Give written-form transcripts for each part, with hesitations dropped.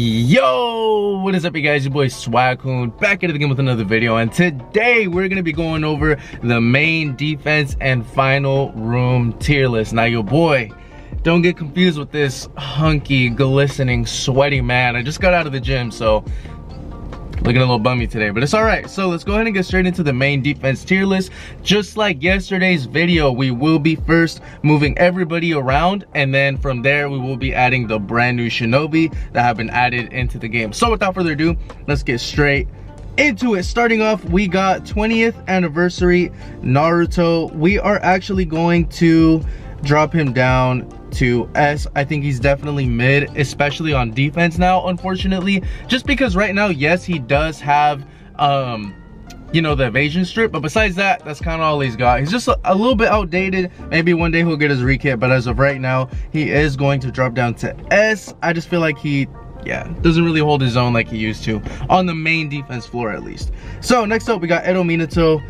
Yo, what is up you guys? Your boy Swag-kun back at it again with another video, and today we're gonna be going over the main defense and final room tier list. Now your boy, don't get confused with this hunky, glistening, sweaty man. I just got out of the gym, so looking a little bummy today, but it's all right. So let's go ahead and get straight into the main defense tier list. Just like yesterday's video, we will be first moving everybody around, and then from there we will be adding the brand new shinobi that have been added into the game. So without further ado, let's get straight into it. Starting off, we got 20th anniversary Naruto. We are actually going to drop him down to S. I think he's definitely mid, especially on defense now, unfortunately, just because right now, yes, he does have you know, the evasion strip, but besides that, that's kind of all he's got. He's just a little bit outdated. Maybe one day he'll get his rekit, but as of right now, he is going to drop down to S. I just feel like he doesn't really hold his own like he used to on the main defense floor, at least. So next up, we got Edo Minato.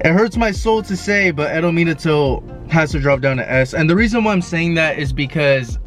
It hurts my soul to say, but Edo Minato has to drop down to S. And the reason why I'm saying that is because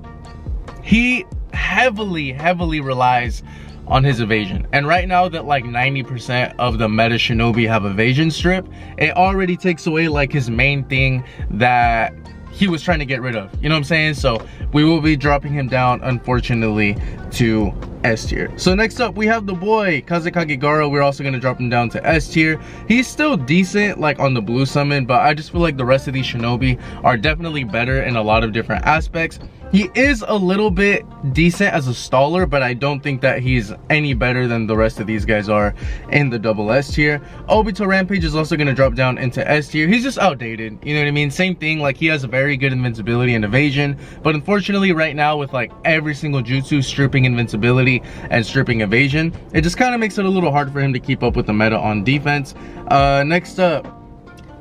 he heavily relies on his evasion. And right now that like 90% of the meta shinobi have evasion strip, it already takes away like his main thing that he was trying to get rid of. You know what I'm saying? So we will be dropping him down, unfortunately, to S tier. So next up, we have the boy Kazekage Gaara. We're also going to drop him down to S tier. He's still decent like on the blue summon, but I just feel like the rest of these shinobi are definitely better in a lot of different aspects. He is a little bit decent as a staller, but I don't think that he's any better than the rest of these guys are in the double S tier. Obito Rampage is also going to drop down into S tier. He's just outdated, you know what I mean? Same thing, like he has a very good invincibility and evasion, but unfortunately right now with like every single jutsu stripping invincibility and stripping evasion, it just kind of makes it a little hard for him to keep up with the meta on defense. Next up,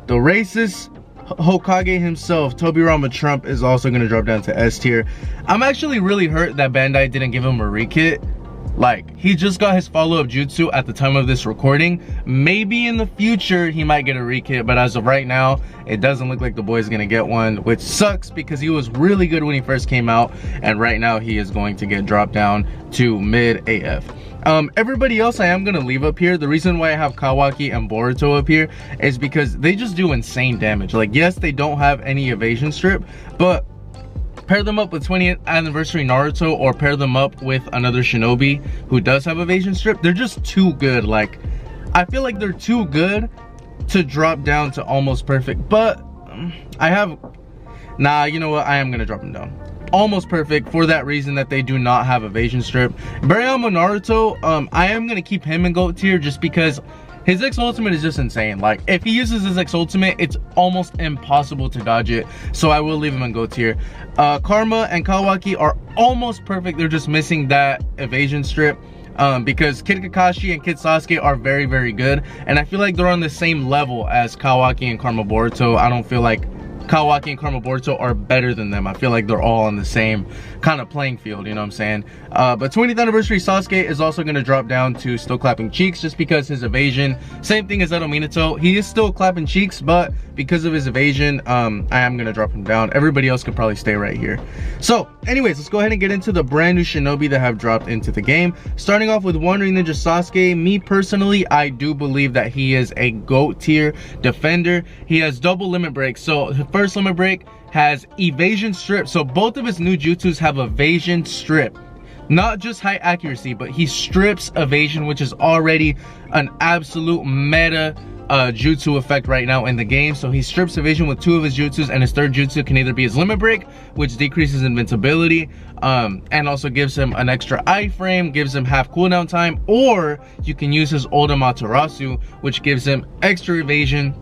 the racist Hokage himself, Tobirama Trump, is also going to drop down to S tier. I'm actually really hurt that Bandai didn't give him a rekit. Like, he just got his follow-up jutsu at the time of this recording. Maybe in the future he might get a rekit, but as of right now, it doesn't look like the boy's gonna get one, which sucks because he was really good when he first came out, and right now he is going to get dropped down to mid AF. Everybody else I am gonna leave up here. The reason why I have Kawaki and Boruto up here is because they just do insane damage. Like, yes, they don't have any evasion strip, but pair them up with 20th anniversary Naruto or pair them up with another shinobi who does have evasion strip, they're just too good. Like, I feel like they're too good to drop down to almost perfect, but you know what, I am gonna drop them down almost perfect for that reason that they do not have evasion strip. Barayama Naruto, I am gonna keep him in GOAT tier just because his X ultimate is just insane. Like, if he uses his X ultimate, it's almost impossible to dodge it, so I will leave him in GOAT tier. Karma and Kawaki are almost perfect. They're just missing that evasion strip because Kid Kakashi and Kid Sasuke are very good, and I feel like they're on the same level as Kawaki and Karma Boruto. I don't feel like Kawaki and Karma Boruto are better than them. I feel like they're all on the same kind of playing field, you know what I'm saying? But 20th anniversary Sasuke is also going to drop down to still clapping cheeks just because his evasion, same thing as Edo Minato, he is still clapping cheeks, but because of his evasion, I am going to drop him down. Everybody else could probably stay right here. So anyways, let's go ahead and get into the brand new shinobi that have dropped into the game. Starting off with Wandering Ninja Sasuke. Me personally, I do believe that he is a GOAT tier defender. He has double limit break. So the first limit break has evasion strip, so both of his new jutsus have evasion strip, not just high accuracy, but he strips evasion, which is already an absolute meta jutsu effect right now in the game. So he strips evasion with 2 of his jutsus, and his third jutsu can either be his limit break, which decreases invincibility and also gives him an extra iframe, gives him half cooldown time, or you can use his Oda Materasu, which gives him extra evasion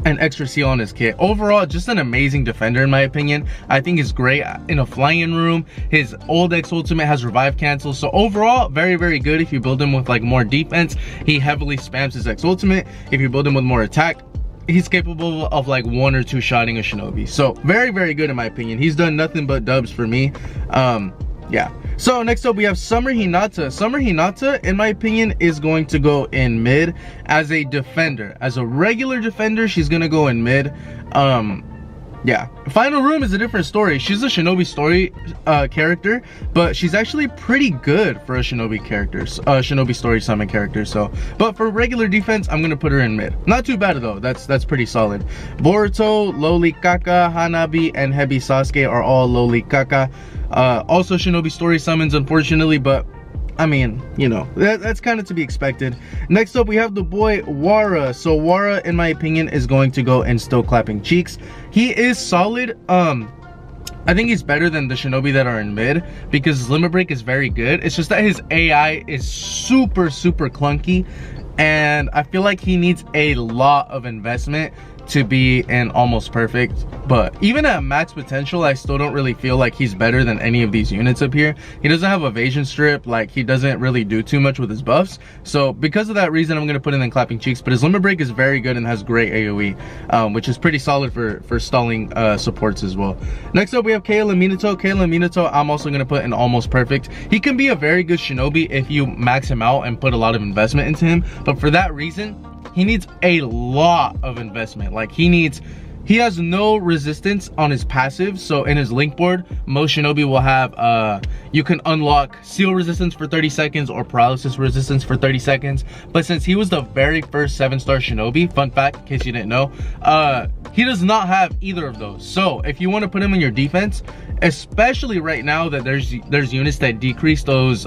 and extra seal on his kit. Overall, just an amazing defender in my opinion. I think he's great in a flying room. His old X ultimate has revive cancel, so overall very good. If you build him with like more defense, he heavily spams his X ultimate. If you build him with more attack, he's capable of like 1 or 2 shotting a shinobi. So very good in my opinion. He's done nothing but dubs for me. Yeah. So next up we have Summer Hinata. Summer Hinata, in my opinion, is going to go in mid as a defender. As a regular defender, she's gonna go in mid. Yeah, Final Room is a different story. She's a Shinobi story character, but she's actually pretty good for a Shinobi character, Shinobi story summon character. So, but for regular defense, I'm gonna put her in mid. Not too bad though. That's pretty solid. Boruto, Loli Kaka, Hanabi, and Hebi Sasuke are all Loli Kaka. Also Shinobi story summons, unfortunately, but I mean, you know, that's kind of to be expected. Next up, we have the boy Wara. So Wara, in my opinion, is going to go in Still Clapping Cheeks. He is solid. I think he's better than the Shinobi that are in mid because his limit break is very good. It's just that his AI is super clunky, and I feel like he needs a lot of investment to be in almost perfect. But even at max potential, I still don't really feel like he's better than any of these units up here. He doesn't have evasion strip, like he doesn't really do too much with his buffs. So because of that reason, I'm going to put him in Clapping Cheeks. But his limit break is very good and has great AoE, which is pretty solid for stalling supports as well. Next up, we have Kale and Minato. Kale and Minato, I'm also going to put in almost perfect. He can be a very good Shinobi if you max him out and put a lot of investment into him. But for that reason, he needs a lot of investment. Like he has no resistance on his passive. So in his link board, most Shinobi will have you can unlock seal resistance for 30 seconds or paralysis resistance for 30 seconds. But since he was the very first 7-star Shinobi, fun fact in case you didn't know, he does not have either of those. So if you want to put him in your defense, especially right now that there's units that decrease those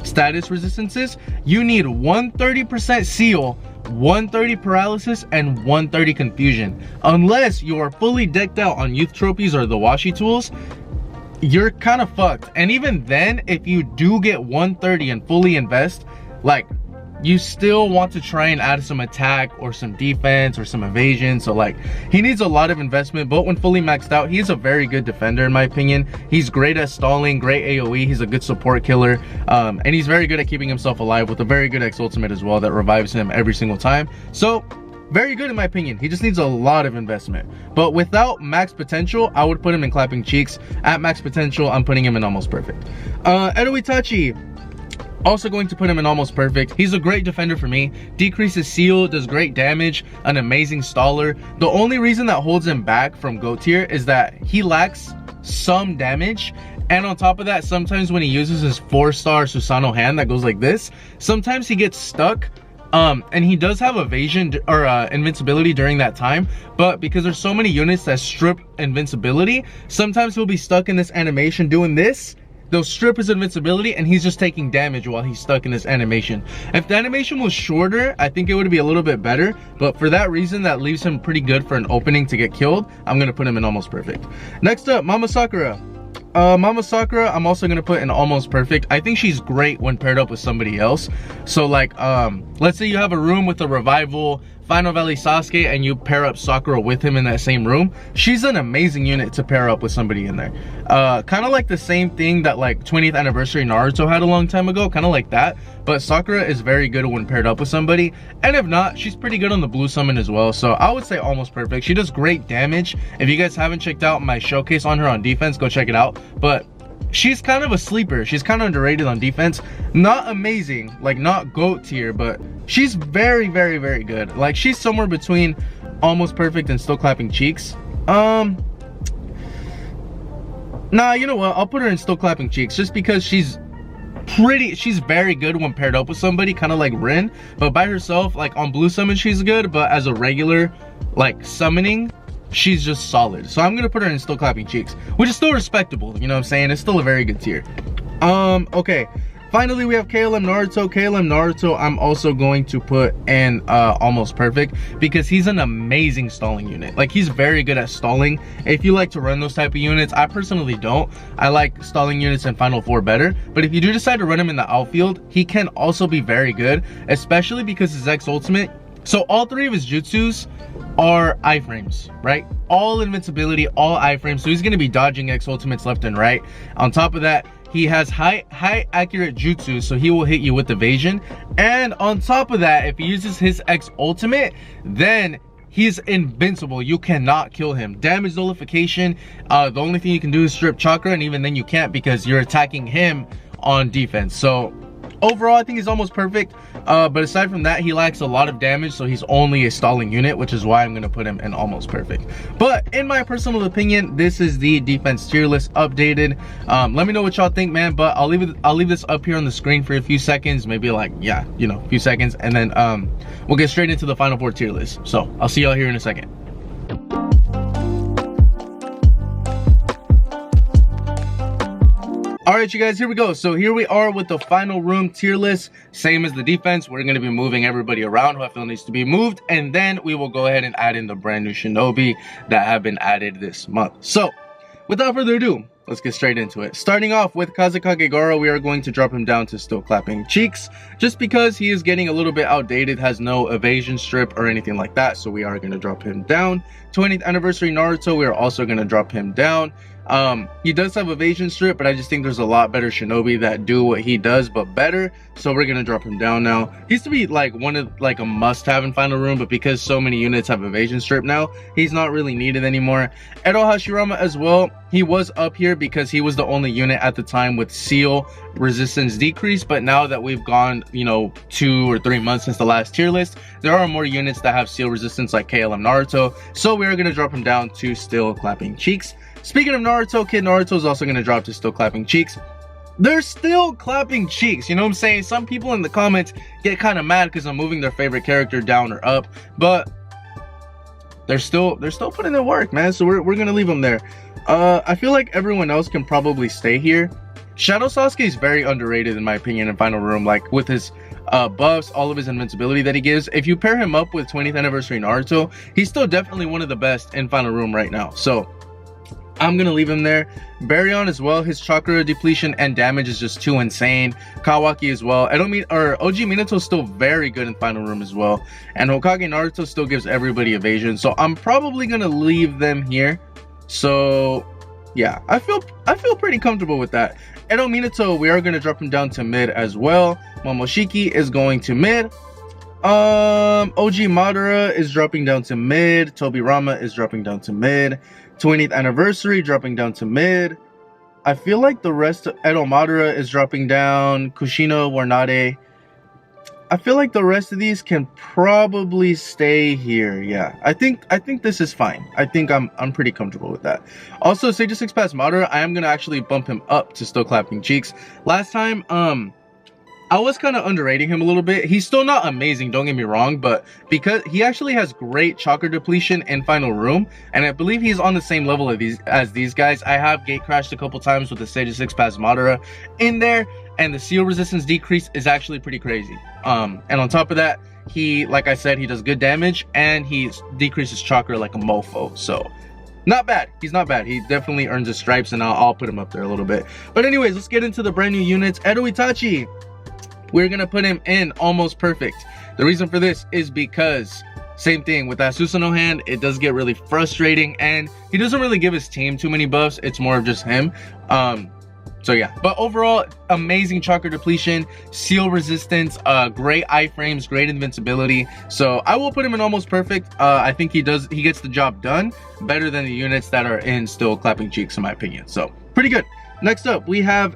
status resistances, you need 130% seal, 130 paralysis, and 130 confusion. Unless you are fully decked out on youth trophies or the washi tools, you're kind of fucked. And even then, if you do get 130 and fully invest, like, you still want to try and add some attack or some defense or some evasion. So like, he needs a lot of investment, but when fully maxed out, he's a very good defender in my opinion. He's great at stalling, great AoE, he's a good support killer, and he's very good at keeping himself alive with a very good X ultimate as well that revives him every single time. So very good in my opinion. He just needs a lot of investment, but without max potential, I would put him in Clapping Cheeks. At max potential, I'm putting him in almost perfect. Edo Itachi, also going to put him in almost perfect. He's a great defender for me. Decreases seal, does great damage, an amazing staller. The only reason that holds him back from GOAT tier is that he lacks some damage, and on top of that, sometimes when he uses his 4-star Susanoo hand that goes like this, sometimes he gets stuck. And he does have evasion or invincibility during that time, but because there's so many units that strip invincibility, sometimes he'll be stuck in this animation doing this. They'll strip his invincibility and he's just taking damage while he's stuck in this animation. If the animation was shorter, I think it would be a little bit better, but for that reason, that leaves him pretty good for an opening to get killed. I'm gonna put him in almost perfect. Next up, Mama Sakura. Mama Sakura, I'm also gonna put in almost perfect. I think she's great when paired up with somebody else. So like, let's say you have a room with a revival, Final Valley Sasuke, and you pair up Sakura with him in that same room. She's an amazing unit to pair up with somebody in there. Kind of like the same thing that like 20th anniversary Naruto had a long time ago, kind of like that. But Sakura is very good when paired up with somebody, and if not, she's pretty good on the blue summon as well. So I would say almost perfect. She does great damage. If you guys haven't checked out my showcase on her on defense, go check it out. But she's kind of a sleeper. She's kind of underrated on defense. Not amazing, like not GOAT tier, but she's very good. Like she's somewhere between almost perfect and Still Clapping Cheeks. Nah, you know what, I'll put her in Still Clapping Cheeks just because she's very good when paired up with somebody, kind of like Rin. But by herself, like on blue summon, she's good, but as a regular like summoning, she's just solid. So I'm gonna put her in Still Clapping Cheeks, which is still respectable, you know what I'm saying? It's still a very good tier. Okay, finally we have KLM Naruto. KLM Naruto, I'm also going to put in almost perfect because he's an amazing stalling unit. Like he's very good at stalling. If you like to run those type of units, I personally don't. I like stalling units in Final 4 better, but if you do decide to run him in the outfield, he can also be very good, especially because his X ultimate, so all 3 of his jutsus are iframes, right? All invincibility, all iframes, so he's going to be dodging X ultimates left and right. On top of that, he has high accurate jutsu, so he will hit you with evasion. And on top of that, if he uses his X ultimate, then he's invincible. You cannot kill him. Damage nullification, the only thing you can do is strip chakra, and even then you can't because you're attacking him on defense. So Overall, I think he's almost perfect, but aside from that, he lacks a lot of damage, so he's only a stalling unit, which is why I'm going to put him in almost perfect. But in my personal opinion, this is the defense tier list updated. Let me know what y'all think, man, but I'll leave this up here on the screen for a few seconds, maybe like, yeah, you know, a few seconds, and then we'll get straight into the final 4 tier list. So I'll see y'all here in a second. All right, you guys, here we go. So here we are with the final room tier list, same as the defense. We're going to be moving everybody around who I feel needs to be moved, and then we will go ahead and add in the brand new shinobi that have been added this month. So without further ado, let's get straight into it. Starting off with Kazekage Gaara, we are going to drop him down to still clapping cheeks, just because he is getting a little bit outdated, has no evasion strip or anything like that, so we are going to drop him down. 20th anniversary Naruto, we are also going to drop him down. He does have evasion strip, but I just think there's a lot better shinobi that do what he does but better, so we're gonna drop him down now. He used to be like one of like a must-have in final room, but because so many units have evasion strip now, he's not really needed anymore. Edo Hashirama as well, he was up here because he was the only unit at the time with seal resistance decrease, but now that we've gone, you know, 2 or 3 months since the last tier list, there are more units that have seal resistance like KLM Naruto, so we are gonna drop him down to still clapping cheeks. Speaking of Naruto, Kid Naruto is also going to drop to still clapping cheeks. They're still clapping cheeks, you know what I'm saying? Some people in the comments get kind of mad because I'm moving their favorite character down or up, but they're still putting in work, man, so we're going to leave them there. I feel like everyone else can probably stay here. Shadow Sasuke is very underrated in my opinion in final room, like with his buffs, all of his invincibility that he gives. If you pair him up with 20th anniversary Naruto, he's still definitely one of the best in final room right now, so I'm gonna leave him there. Baryon as well, his chakra depletion and damage is just too insane. Kawaki as well. OG Minato is still very good in final room as well, and Hokage Naruto still gives everybody evasion, so I'm probably gonna leave them here. So yeah, I feel pretty comfortable with that. Edo Minato, we are gonna drop him down to mid as well. Momoshiki is going to mid. OG Madara is dropping down to mid. Tobirama is dropping down to mid. 20th anniversary dropping down to mid. I feel like the rest of Edo Madara is dropping down. Kushino, Warnade. I feel like the rest of these can probably stay here. Yeah, I think this is fine. I think I'm pretty comfortable with that. Also, Sage 6 Pass Madara, I am gonna actually bump him up to still clapping cheeks. Last time, I was kind of underrating him a little bit. He's still not amazing, don't get me wrong, but because he actually has great chakra depletion in final room, and I believe he's on the same level as these guys. I have gate crashed a couple times with the Sage 6 Pass Madara in there, and the seal resistance decrease is actually pretty crazy. And on top of that, he, like I said, he does good damage, and he decreases chakra like a mofo, so not bad. He's not bad. He definitely earns his stripes, and I'll put him up there a little bit. But anyways, let's get into the brand new units. Edo Itachi, we're gonna put him in almost perfect. The reason for this is because same thing with that Susanoo hand, it does get really frustrating, and he doesn't really give his team too many buffs. It's more of just him. So yeah, but overall, amazing chakra depletion, seal resistance, great iframes, great invincibility. So I will put him in almost perfect. I think he gets the job done better than the units that are in still clapping cheeks in my opinion. So pretty good. Next up, we have,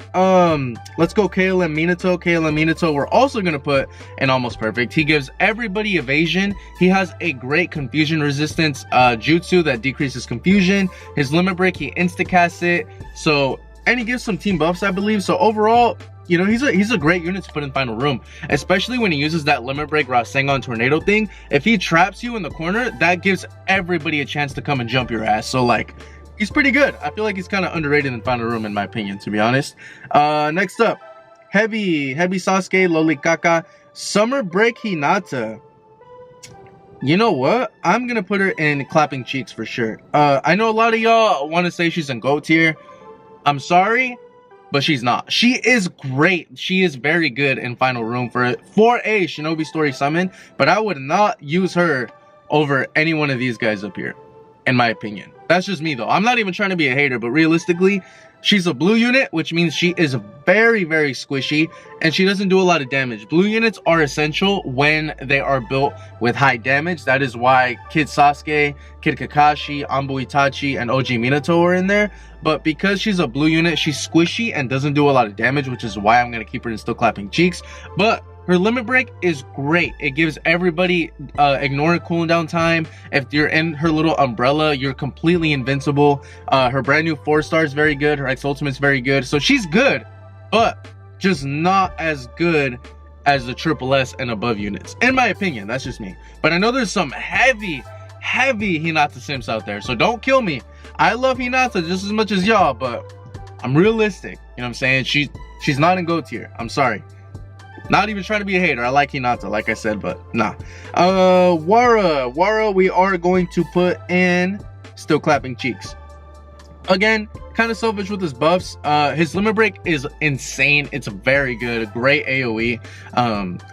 let's go KLM Minato. KLM Minato, we're also going to put in almost perfect. He gives everybody evasion. He has a great confusion resistance jutsu that decreases confusion. His limit break, he insta-casts it. So, and he gives some team buffs, I believe. So overall, you know, he's a great unit to put in final room, especially when he uses that limit break Rasengan tornado thing. If he traps you in the corner, that gives everybody a chance to come and jump your ass. So like, he's pretty good. I feel like he's kind of underrated in final room in my opinion, to be honest. Next up, Heavy Sasuke, Lolikaka, Summer Break Hinata. You know what? I'm gonna put her in clapping cheeks for sure. I know a lot of y'all want to say she's in GOAT tier. I'm sorry, but she's not. She is great. She is very good in final room for a Shinobi Story summon, but I would not use her over any one of these guys up here, in my opinion. That's just me though. I'm not even trying to be a hater, but realistically, She's a blue unit, which means she is very, very squishy, and she doesn't do a lot of damage. Blue units are essential when they are built with high damage. That is why Kid Sasuke, Kid Kakashi, Anbu Itachi, and OG Minato are in there. But because she's a blue unit, she's squishy and doesn't do a lot of damage, which is why I'm going to keep her in Still Clapping Cheeks. But her limit break is great. It gives everybody ignore cooldown time. If you're in her little umbrella, you're completely invincible. Her brand new 4-star is very good. Her X ultimate is very good. So she's good, but just not as good as the triple S and above units, in my opinion. That's just me. But I know there's some heavy Hinata simps out there, so don't kill me. I love Hinata just as much as y'all, but I'm realistic. You know what I'm saying? She's not in GOAT tier. I'm sorry. Not even trying to be a hater. I like Hinata, like I said, but nah. Wara, we are going to put in Still Clapping Cheeks. Again, kind of selfish with his buffs. His limit break is insane. It's very good. Great AoE.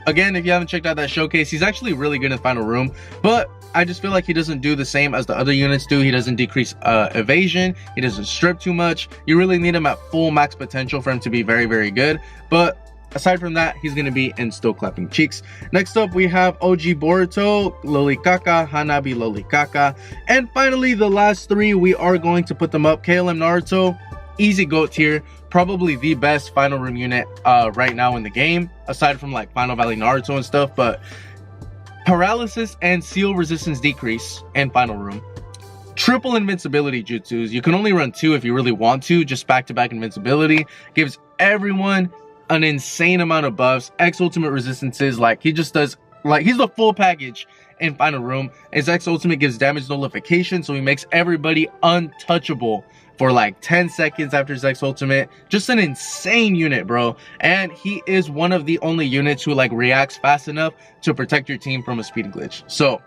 Again, if you haven't checked out that showcase, he's actually really good in the final room, but I just feel like he doesn't do the same as the other units do. He doesn't decrease evasion. He doesn't strip too much. You really need him at full max potential for him to be very, very good. But aside from that, he's going to be in Still Clapping Cheeks. Next up, we have OG Boruto, Lolikaka, Hanabi Lolikaka. And finally, the last three, we are going to put them up. KLM Naruto, easy GOAT tier. Probably the best final room unit right now in the game, aside from like Final Valley Naruto and stuff. But paralysis and seal resistance decrease in final room. Triple invincibility jutsus. You can only run 2 if you really want to. Just back-to-back invincibility. Gives everyone an insane amount of buffs. X ultimate resistances, like he just does, like he's the full package in final room. His X ultimate gives damage nullification, so he makes everybody untouchable for like 10 seconds after his X ultimate. Just an insane unit, bro. And he is one of the only units who like reacts fast enough to protect your team from a speed glitch. So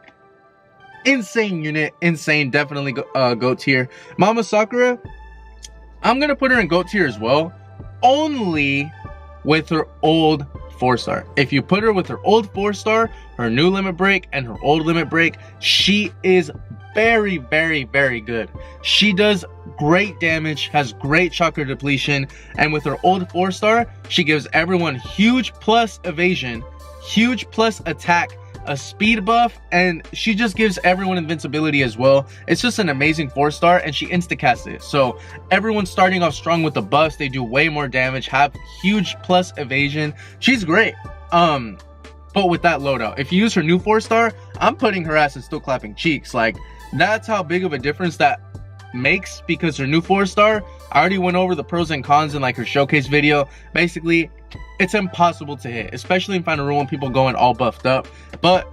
insane unit, insane. Definitely GOAT tier. Mama Sakura, I'm gonna put her in GOAT tier as well, only with her old 4-star. If you put her with her old 4-star, her new limit break, and her old limit break, she is very, very, very good. She does great damage, has great chakra depletion, and with her old 4-star, she gives everyone huge plus evasion, huge plus attack, a speed buff, and she just gives everyone invincibility as well. It's just an amazing 4-star, and she insta-casts it. So everyone's starting off strong with the buffs. They do way more damage, have huge plus evasion. She's great. But with that loadout, if you use her new 4-star, I'm putting her ass in Still Clapping Cheeks. Like, that's how big of a difference that makes, because her new 4-star, I already went over the pros and cons in like her showcase video. Basically, it's impossible to hit, especially in final room when people going all buffed up. But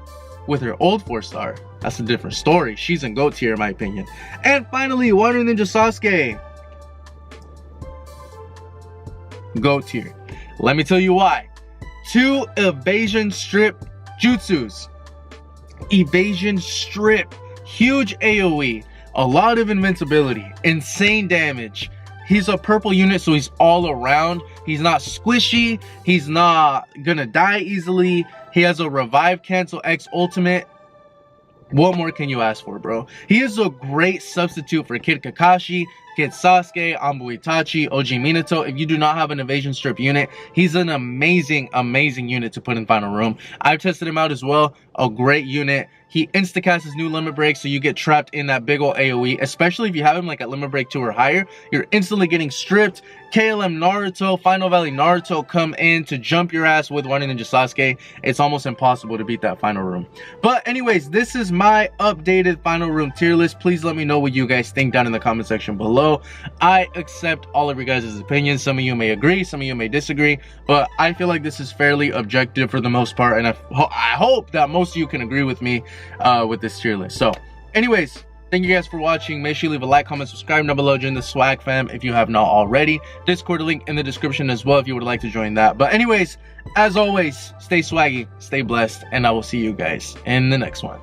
with her old 4-star, that's a different story. She's in GOAT tier in my opinion. And finally, Water Ninja Sasuke, GOAT tier. Let me tell you why. 2 evasion strip jutsus. Evasion strip, huge AoE, a lot of invincibility, insane damage. He's a purple unit, so he's all around. He's not squishy. He's not gonna die easily. He has a revive cancel X ultimate. What more can you ask for, bro? He is a great substitute for Kid Kakashi, Kid Sasuke, Anbu Itachi, OG Minato. If you do not have an evasion strip unit, he's an amazing, amazing unit to put in final room. I've tested him out as well. A great unit. He insta-casts his new limit break, so you get trapped in that big ol' AoE, especially if you have him like at limit break 2 or higher. You're instantly getting stripped. KLM Naruto, Final Valley Naruto come in to jump your ass with Water Ninja Sasuke. It's almost impossible to beat that final room. But anyways, this is my updated final room tier list. Please let me know what you guys think down in the comment section below. I accept all of your guys' opinions. Some of you may agree, some of you may disagree, but I feel like this is fairly objective for the most part, and I hope that most of you can agree with me with this tier list. So anyways, thank you guys for watching. Make sure you leave a like, comment, subscribe down below, join the Swag fam if you have not already. Discord link in the description as well if you would like to join that. But anyways, as always, stay swaggy, stay blessed, and I will see you guys in the next one.